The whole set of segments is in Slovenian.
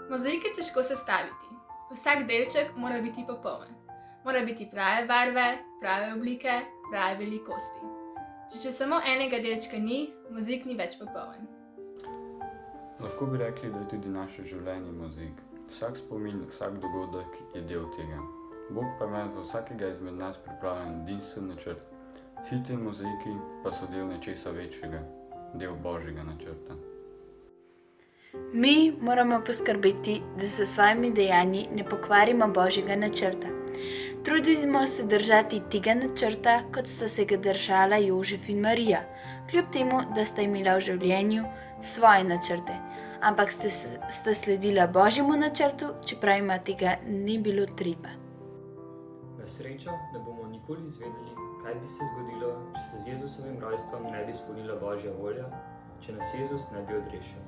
Mozaik je težko sestaviti. Vsak delček mora biti popoln. Mora biti prave barve, prave oblike, prave velikosti. Če samo enega delčka ni, mozaik ni več popoln. Lahko bi rekli, da je tudi naše življenje mozaik. Vsak spomin, vsak dogodek je del tega. Bog pa ima za vsakega izmed nas pripravljen edinstven načrt. Vsi ti mozaiki pa so del nečesa večjega, del Božjega načrta. Mi moramo poskrbeti, da s svojimi dejanji ne pokvarimo Božjega načrta. Trudimo se držati tega načrta, kot sta se ga držala Jožef in Marija, kljub temu, da sta imela v življenju svoje načrte, ampak sta sledila Božjemu načrtu, čeprav ima tega ni bilo treba. Na srečo ne bomo nikoli izvedeli, kaj bi se zgodilo, če se z Jezusovim rojstvom ne bi izpolnila Božja volja, če nas Jezus ne bi odrešil.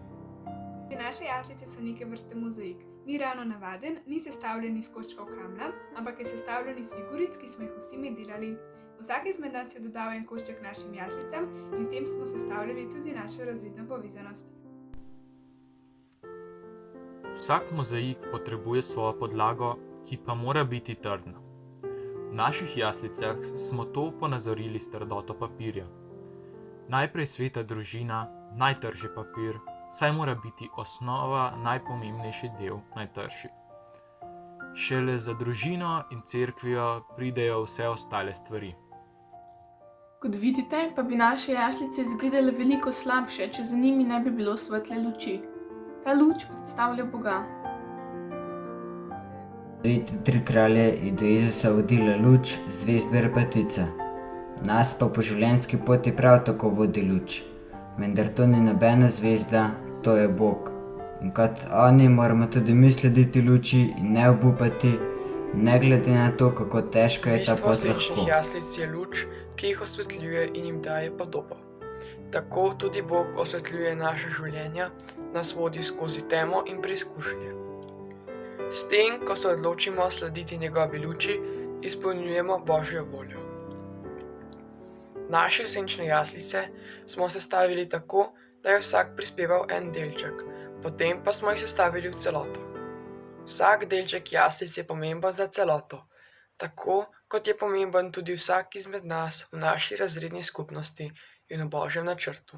Naše jaslice so neke vrste mozaik. Ni ravno navaden, ni sestavljen iz koščkov kamna, ampak je sestavljen iz figuric, ki smo jih vsi mi delali. Vsak izmed nas je dodal en košček našim jaslicam in s tem smo sestavljali tudi našo razredno povezanost. Vsak mozaik potrebuje svojo podlago, ki pa mora biti trdna. V naših jaslicah smo to ponazorili s trdoto papirja. Najprej sveta družina, najtrži papir, saj mora biti osnova najpomembnejši del najtrši. Šele za družino in cerkvijo pridejo vse ostale stvari. Kot vidite, pa bi naše jaslice izgledale veliko slabše, če za njimi ne bi bilo svetle luči. Ta luč predstavlja Boga. Tri kralje je do Jezusa vodila luč, zvezda repatica. Nas pa po življenjski poti prav tako vodi luč. Vendar to ni nobena zvezda, to je Bog. In kot oni moramo tudi mi slediti luči in ne obupati, ne glede na to, kako težka je ta pot lahko. Bistvo srečnih jaslic je luč, ki jih osvetljuje in jim daje podobo. Tako tudi Bog osvetljuje naše življenja, nas vodi skozi temo in preizkušnje. S tem, ko se odločimo slediti njegovi luči, izpolnjujemo Božjo voljo. Naše senčne jaslice smo sestavili tako, da je vsak prispeval en delček, potem pa smo jih sestavili v celoto. Vsak delček jaslic je pomemben za celoto, tako kot je pomemben tudi vsak izmed nas v naši razredni skupnosti in v Božjem načrtu.